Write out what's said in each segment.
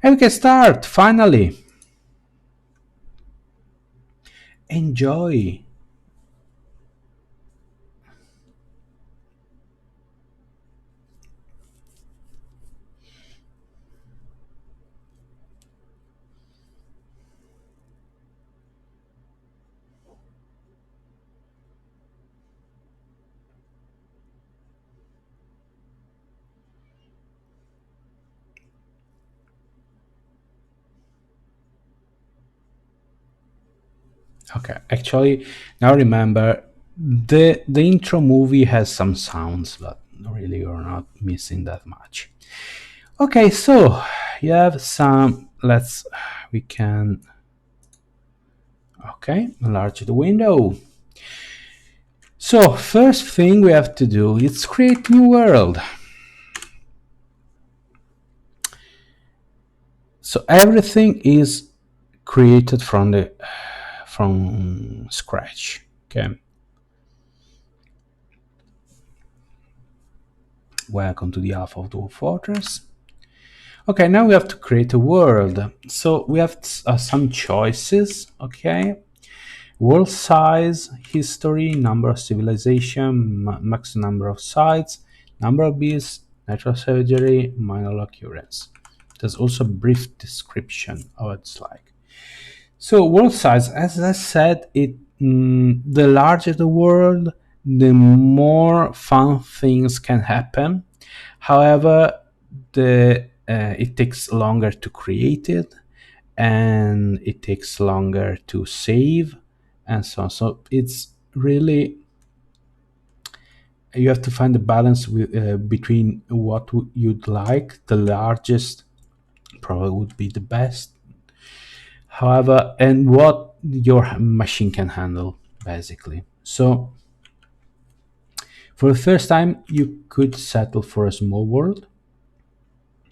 And we can start, finally. Enjoy. Okay, actually, now remember, the intro movie has some sounds, but really you're not missing that much. Okay, so you have some, we can, okay, enlarge the window. So first thing we have to do is create new world. So everything is created from scratch. Okay. Welcome to the Alpha of Dwarf Fortress. Okay, now we have to create a world. So we have some choices. Okay, world size, history, number of civilization, max number of sites, number of beasts, natural surgery, minor occurrence. There's also a brief description of what it's like. So world size, as I said, the larger the world, the more fun things can happen. However, the it takes longer to create it, and it takes longer to save, and so on. So it's really, you have to find the balance between what you'd like. The largest probably would be the best, however, and what your machine can handle, basically. So for the first time you could settle for a small world.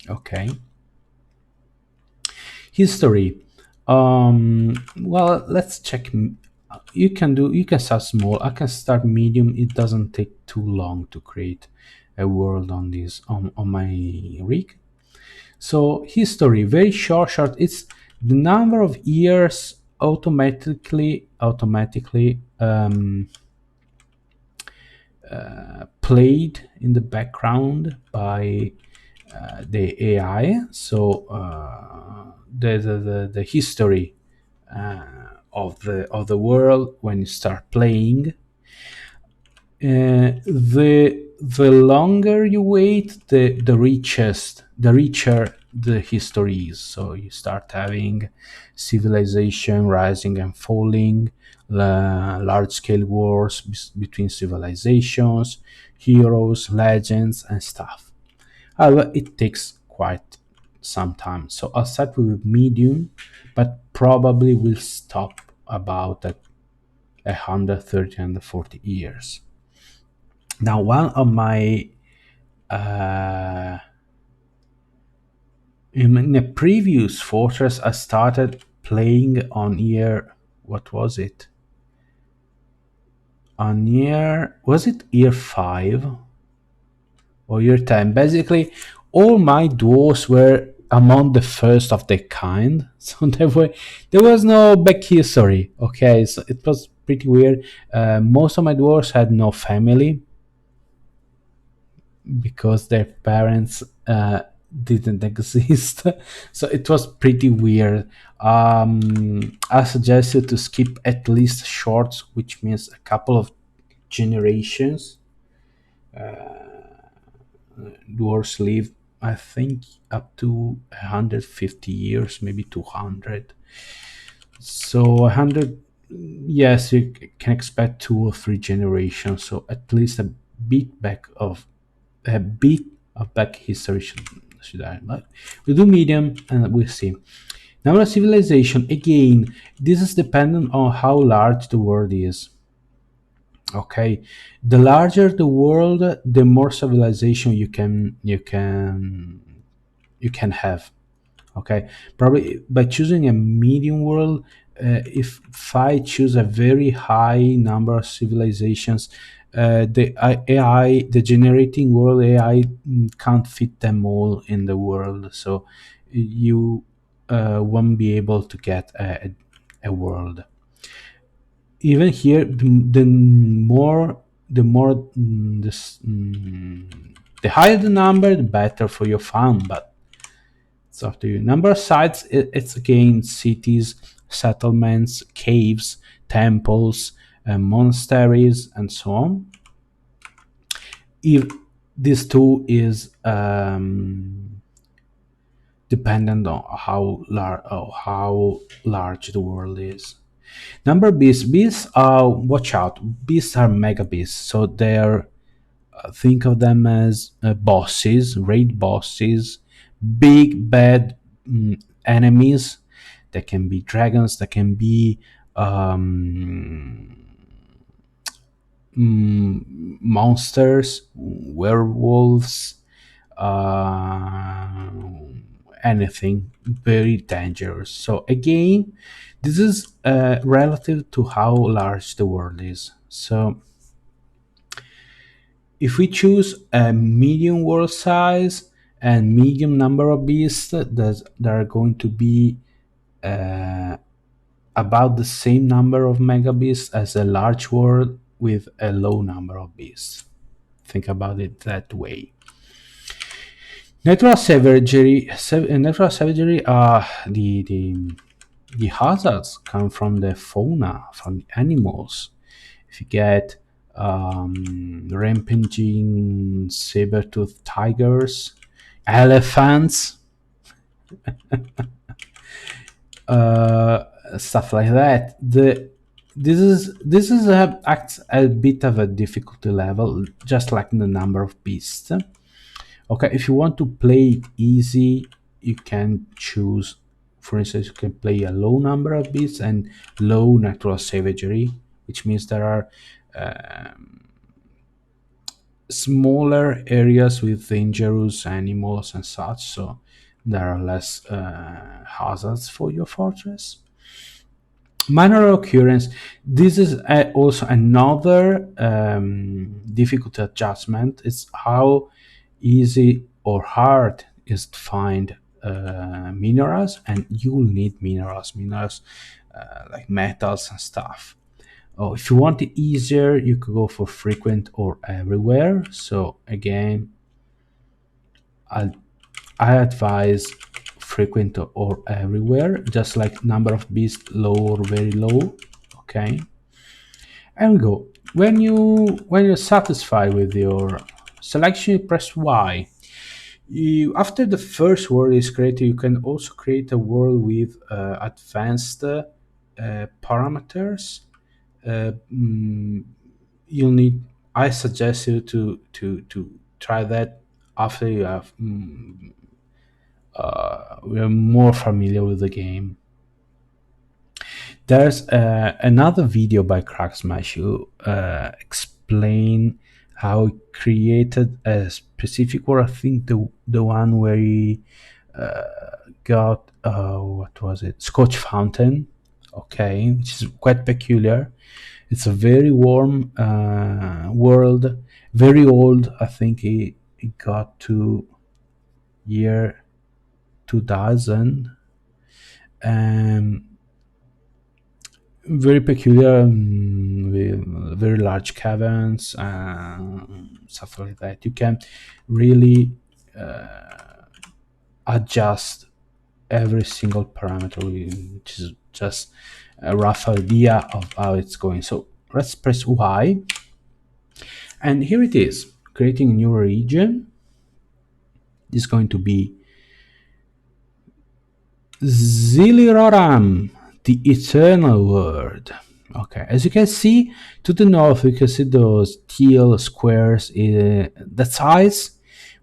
Okay. History. Well, let's check. You can start small. I can start medium. It doesn't take too long to create a world on this on my rig. So history, very short. It's the number of years automatically played in the background by the AI. So the history of the world when you start playing, the longer you wait, the richer the history is. So you start having civilization rising and falling, large scale wars between civilizations, heroes, legends, and stuff. However, it takes quite some time. So I'll start with medium, but probably will stop about at 130 and 40 years. Now, one of my in a previous fortress, I started playing on year. What was it? On year, was it year 5 or year 10? Basically, all my dwarves were among the first of their kind, so there was no back history. Okay, so it was pretty weird. Most of my dwarves had no family because their parents didn't exist. So it was pretty weird. I suggested to skip at least shorts, which means a couple of generations. Dwarves live, I think, up to 150 years, maybe 200. So 100, yes, you can expect 2 or 3 generations. So at least a bit of back history should I, but we do medium and we'll see. Number of civilization, again, this is dependent on how large the world is. Okay, the larger the world, the more civilization you can have. Okay, probably by choosing a medium world, if I choose a very high number of civilizations, the AI, the generating world AI, can't fit them all in the world. So you won't be able to get a world. Even here, the higher the number, the better for your fun. But it's up to you. Number of sites, it's again cities, settlements, caves, temples, monasteries, and so on. If this too is dependent on how large the world is. Number beasts. Beasts are, watch out. Beasts are mega beasts, so they're, think of them as bosses, raid bosses, big bad enemies. That can be dragons. That can be monsters, werewolves, uh, anything very dangerous. So again, this is relative to how large the world is. So if we choose a medium world size and medium number of beasts, that there are going to be about the same number of mega beasts as a large world with a low number of beasts. Think about it that way. Natural savagery are the hazards come from the fauna, from the animals. If you get rampaging saber-toothed tigers, elephants, stuff like that. This is acts a bit of a difficulty level, just like the number of beasts. Okay, if you want to play it easy, you can choose, for instance, you can play a low number of beasts and low natural savagery, which means there are smaller areas with dangerous animals and such, so there are less hazards for your fortress. Minor occurrence. This is also another difficult adjustment. It's how easy or hard is to find minerals, and you will need minerals like metals and stuff. Oh, if you want it easier, you could go for frequent or everywhere. So again, I advise frequent or everywhere, just like number of beasts, low or very low. Okay, and we go. When you're satisfied with your selection, you press Y. After the first world is created, you can also create a world with advanced parameters. Uh, mm, you'll need. I suggest you to try that after you have we are more familiar with the game. There's another video by Cracksmash who explain how he created a specific world. I think the one where he got what was it? Scotch Fountain. Okay, which is quite peculiar. It's a very warm world, very old. I think he got to year 2000. Um, Very peculiar, with very large caverns, stuff like that. You can really adjust every single parameter, which is just a rough idea of how it's going. So let's press Y, and here it is, creating a new region. This is going to be Ziliroram, the eternal world. Okay, as you can see to the north, you can see those teal squares, that size,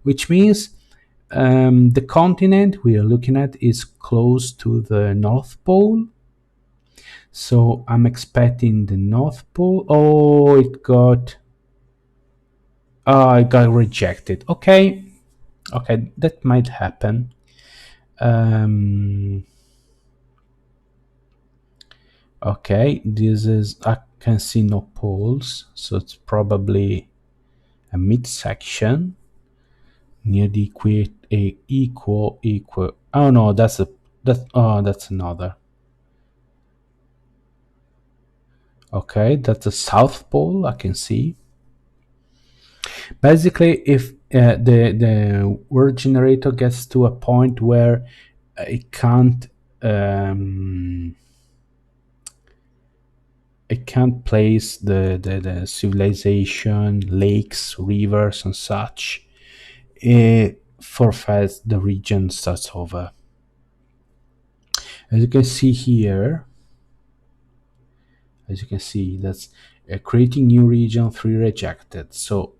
which means the continent we are looking at is close to the North Pole. So I'm expecting the North Pole. Oh, it got rejected. Okay, that might happen. Okay, this is, I can see no poles, so it's probably a midsection. near the equal. Oh no, that's another. Okay, that's the South Pole. I can see. Basically, if the word generator gets to a point where it can't um, it can't place the civilization, lakes, rivers, and such, it forfeits the region, starts over. As you can see here, as you can see, that's creating new region, 3 rejected. So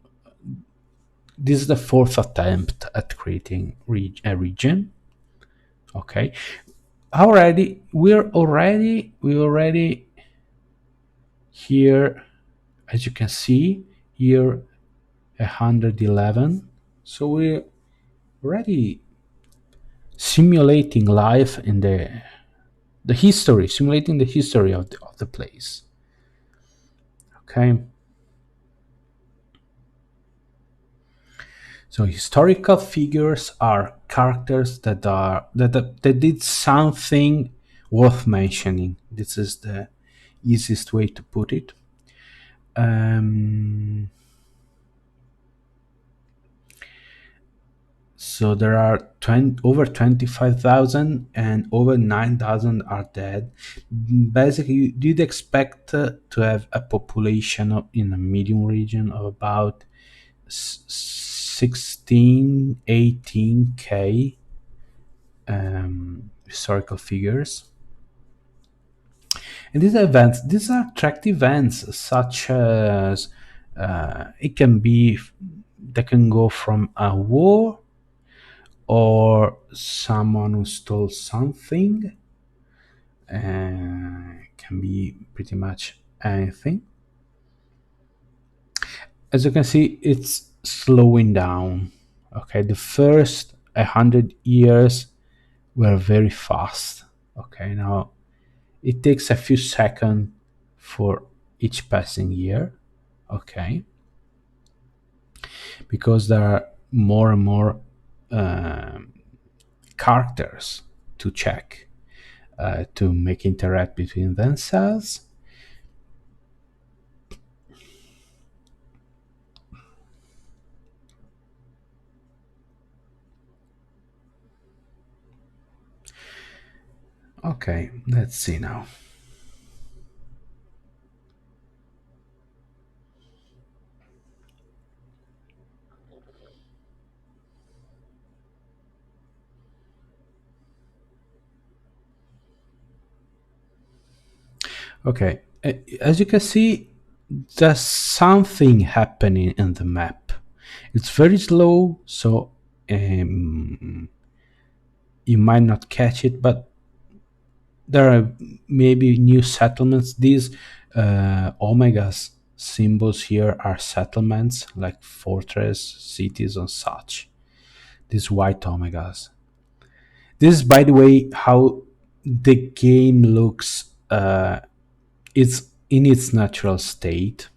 this is the fourth attempt at creating a region. Okay, we already here, as you can see here, 111. So we're already simulating life in the history, simulating the history of the place. Okay, so historical figures are characters that did something worth mentioning. This is the easiest way to put it. So there are over 25,000 and over 9,000 are dead. Basically, you'd expect to have a population in a medium region of about 16, 18K historical figures. And these are tracked events such as it can be, they can go from a war or someone who stole something. Can be pretty much anything. As you can see, it's slowing down. Okay, the first 100 years were very fast. Okay, now it takes a few seconds for each passing year. Okay, because there are more and more characters to check, to make interact between themselves. Okay, let's see now. Okay, as you can see, there's something happening in the map. It's very slow, so you might not catch it, but there are maybe new settlements. These omegas symbols here are settlements like fortress, cities, and such. These white omegas. This is, by the way, how the game looks. It's in its natural state.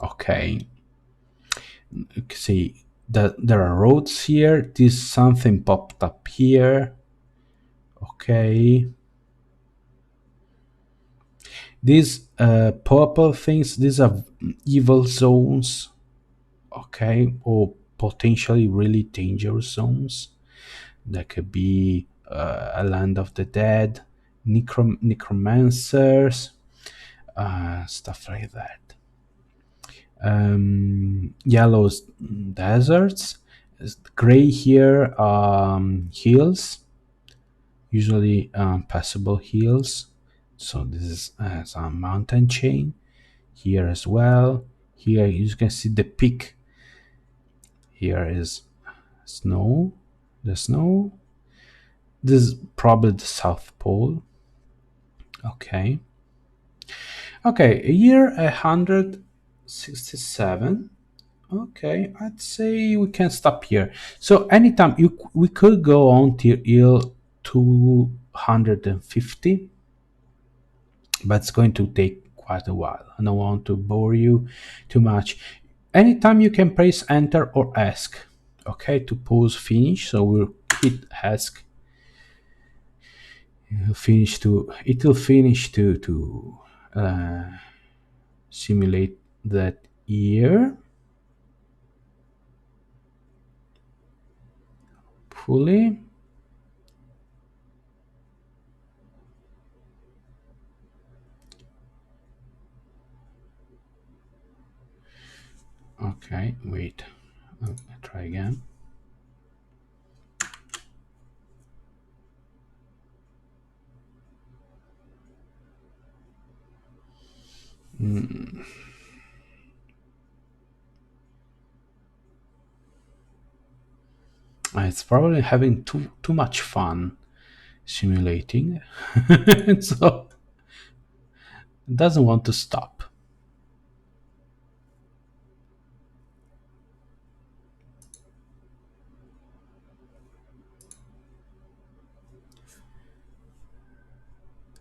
Okay, you can see that there are roads here. This something popped up here. Okay, these purple things, these are evil zones. Okay, or potentially really dangerous zones. That could be a land of the dead, necromancers, stuff like that. Yellow's deserts. Gray here, hills, usually passable hills. So this is some mountain chain here as well. Here you can see the peak. Here is snow. The snow. This is probably the South Pole. Okay. Okay, year 167. Okay, I'd say we can stop here. So anytime we could go on till year 250, but it's going to take quite a while. I don't want to bore you too much. Anytime you can press enter or ask. Okay, to pause finish, so we'll hit ask. It will finish to uh, simulate that year fully. Okay, wait. I'll try again. It's probably having too much fun simulating, so it doesn't want to stop.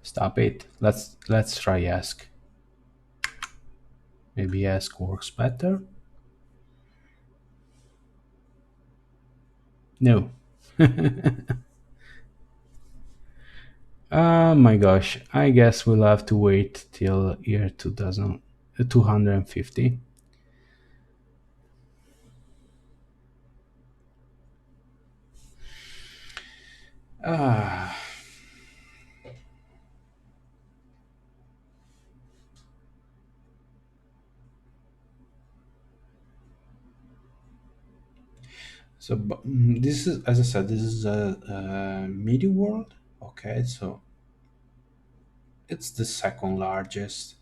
Stop it. Let's try ask. Maybe ask works better. No. Oh my gosh. I guess we'll have to wait till year 2000, 250. Ah. So this is, as I said, this is a media world. Okay, so it's the second largest.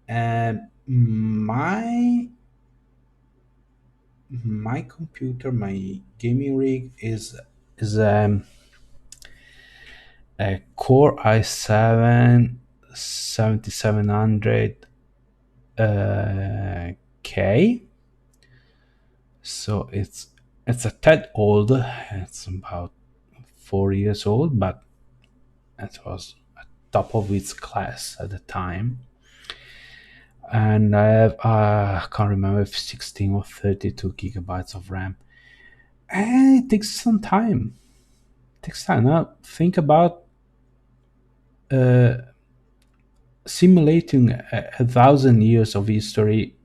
And my computer, my gaming rig is a Core i7 7700 K. So it's a tad old. It's about 4 years old, but it was at top of its class at the time. And I have can't remember if 16 or 32 gigabytes of RAM. And it takes some time. It takes time. Now think about uh, simulating a thousand years of history.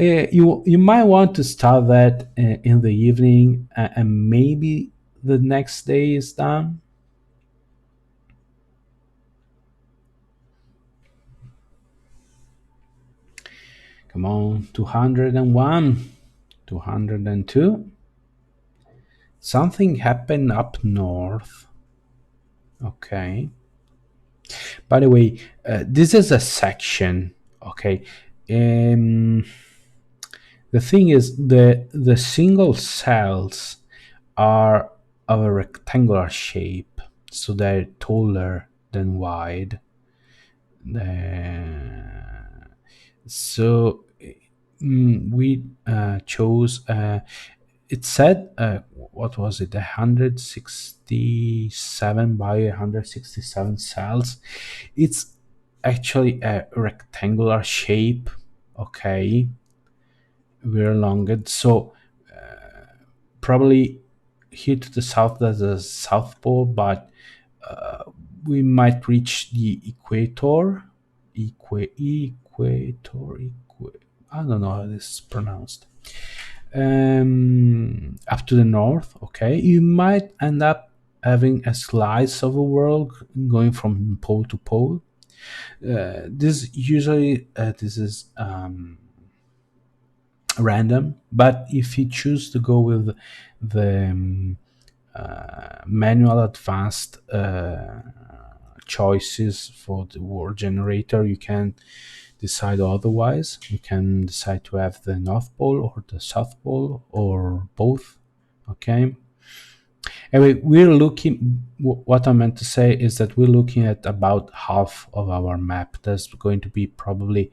You might want to start that in the evening, and maybe the next day is done. Come on, 201, 202. Something happened up north. Okay. By the way, this is a section. Okay. Um, the thing is, the single cells are of a rectangular shape, so they're taller than wide. So we chose. It said, what was it? 167 by 167 cells. It's actually a rectangular shape. Okay, we're elongated. So probably here to the south there's a south pole, but we might reach the equator. I don't know how this is pronounced. Up to the north. Okay, you might end up having a slice of a world going from pole to pole. This is random, but if you choose to go with the manual advanced choices for the world generator, you can decide otherwise. You can decide to have the North Pole or the South Pole or both. Okay. Anyway, we're looking. What I meant to say is that we're looking at about half of our map. There's going to be probably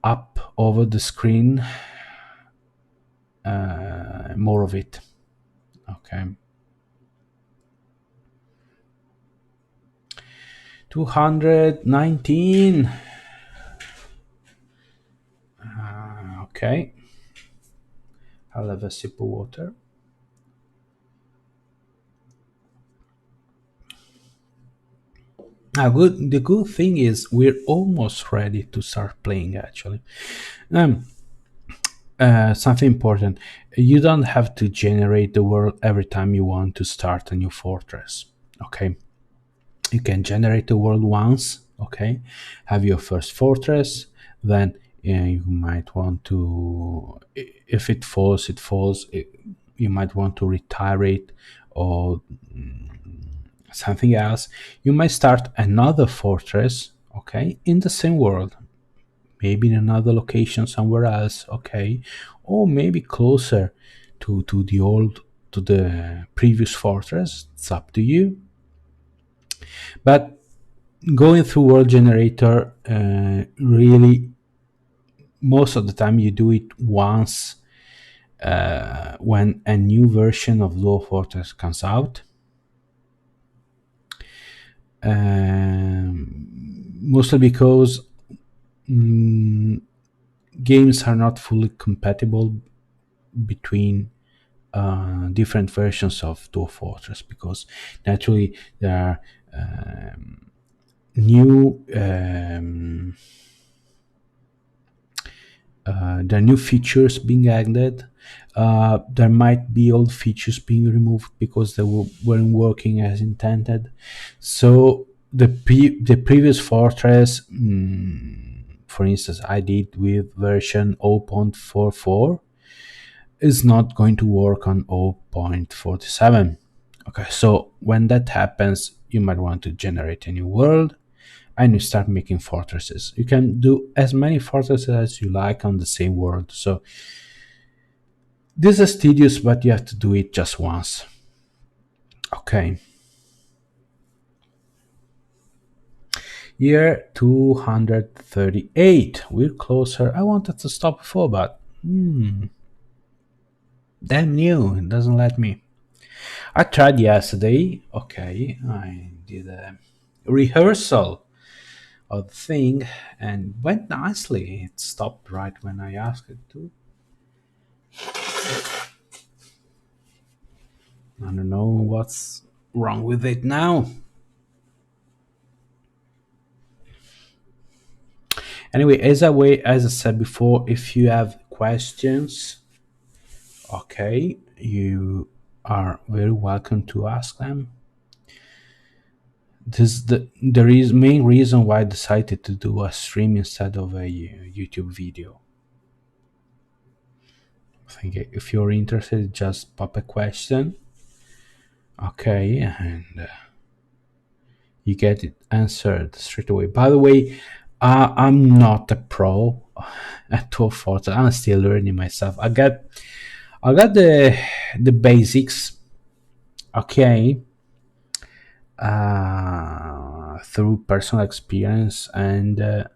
up over the screen more of it. Okay. 219. Okay, I'll have a sip of water. Now, the good thing is we're almost ready to start playing. Actually, um, something important: you don't have to generate the world every time you want to start a new fortress. Okay, you can generate the world once. Okay, have your first fortress, then you might want to, if it falls, it falls. You might want to retire it or something else. You might start another fortress, okay, in the same world, maybe in another location somewhere else, okay, or maybe closer to the old, to the previous fortress. It's up to you. But going through world generator, really most of the time you do it once, when a new version of Dwarf Fortress comes out. Mostly because games are not fully compatible between different versions of Dwarf Fortress, because naturally there are new there are new features being added. There might be old features being removed because they weren't working as intended. So the previous Fortress, for instance, I did with version 0.44, is not going to work on 0.47. Okay, so when that happens, you might want to generate a new world and you start making fortresses. You can do as many fortresses as you like on the same world. So this is tedious, but you have to do it just once. Okay. Year 238. We're closer. I wanted to stop before, but damn new. It doesn't let me. I tried yesterday. Okay, I did a rehearsal of the thing and went nicely. It stopped right when I asked it to. I don't know what's wrong with it now. Anyway, as I said before, if you have questions, okay, you are very welcome to ask them. This is the main reason why I decided to do a stream instead of a YouTube video. I think if you're interested, just pop a question, okay, and you get it answered straight away. By the way, I'm not a pro at Dwarf Fortress. I'm still learning myself. I got the basics, okay, through personal experience and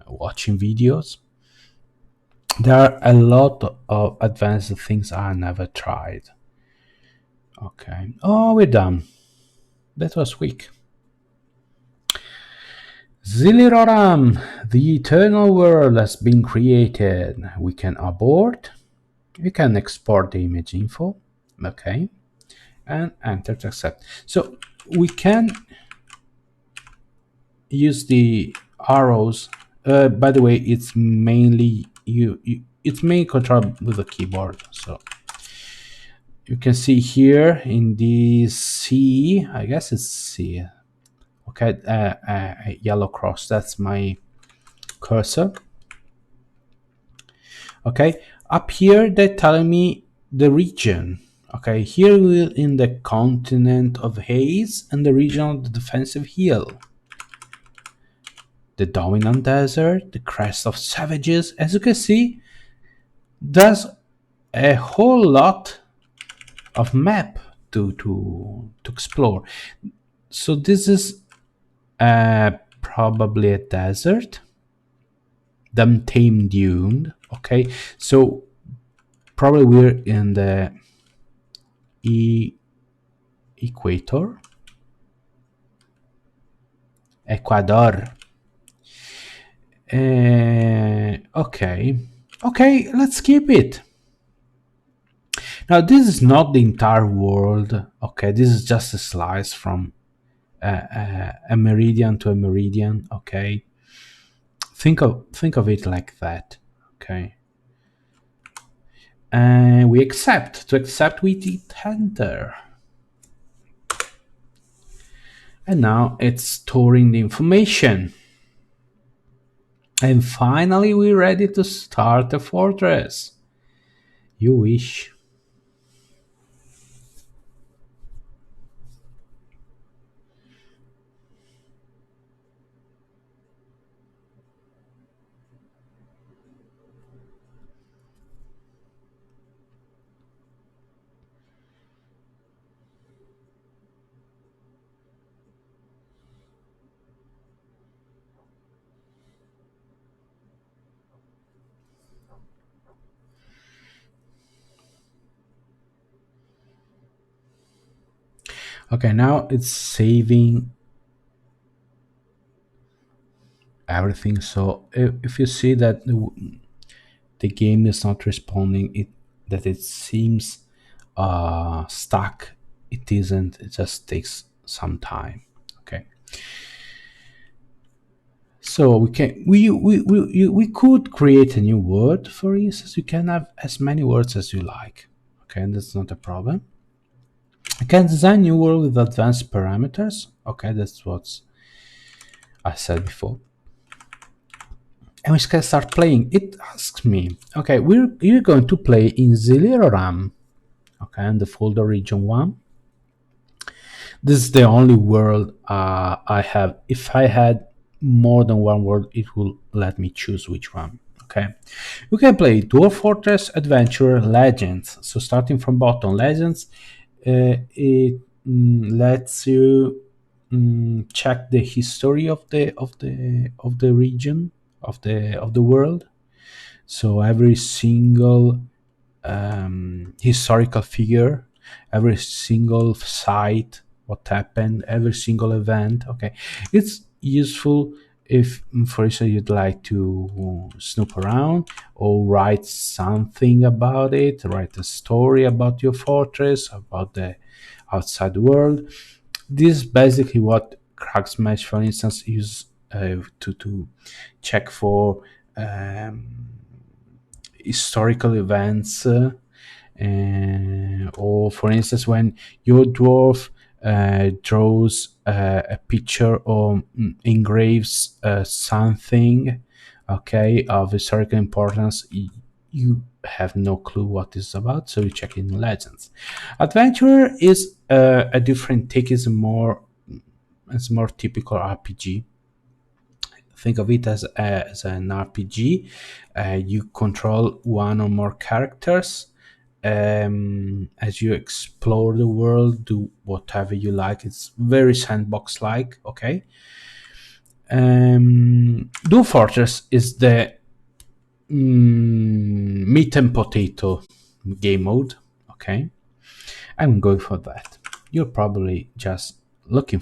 watching videos. There are a lot of advanced things I never tried. Okay. Oh, we're done. That was quick. Ziliroram, the eternal world has been created. We can abort. We can export the image info. Okay. And enter to accept. So we can use the arrows. By the way, it's mainly it's mainly controlled with the keyboard. So you can see here in the C, I guess it's C. Okay, yellow cross. That's my cursor. Okay, up here they're telling me the region. Okay, here we're in the continent of haze and the region of the defensive hill. The dominant desert, the crest of savages. As you can see, there's a whole lot of map to explore. So this is probably a desert. The untamed dune. Okay, so probably we're in the equator. Ecuador. Okay. Okay, let's keep it. Now, this is not the entire world. Okay, this is just a slice from a meridian to a meridian. Okay, think of it like that. Okay, and we accept. To accept, we hit enter, and now it's storing the information. And finally, we're ready to start a fortress. You wish. Okay, now it's saving everything. So if you see that the game is not responding, that it seems stuck, it isn't. It just takes some time. Okay, so we could create a new word. For instance, you can have as many words as you like. Okay, and that's not a problem. I can design new word with advanced parameters. Okay, that's what I said before. And we can start playing. It asks me, okay, you're going to play in Ziliroram. Okay, in the folder region 1. This is the only world I have. If I had more than one world, it will let me choose which one. Okay, you can play Dwarf Fortress, Adventure, Legends. So starting from bottom, Legends, it lets you check the history of the region of the world. So every single historical figure, every single site, what happened, every single event. Okay, it's useful if, for instance, you'd like to snoop around or write something about it, write a story about your fortress, about the outside world. This is basically what Cracksmatch, for instance, use to check for um, historical events, or for instance, when your dwarf draws a picture or engraves something, okay, of historical importance, you have no clue what it's about, so you check in Legends. Adventure is a different take. It's more typical RPG. Think of it as an RPG. You control one or more characters. As you explore the world, do whatever you like. It's very sandbox like. Okay. Dwarf Fortress is the meat and potato game mode. Okay, I'm going for that. You're probably just looking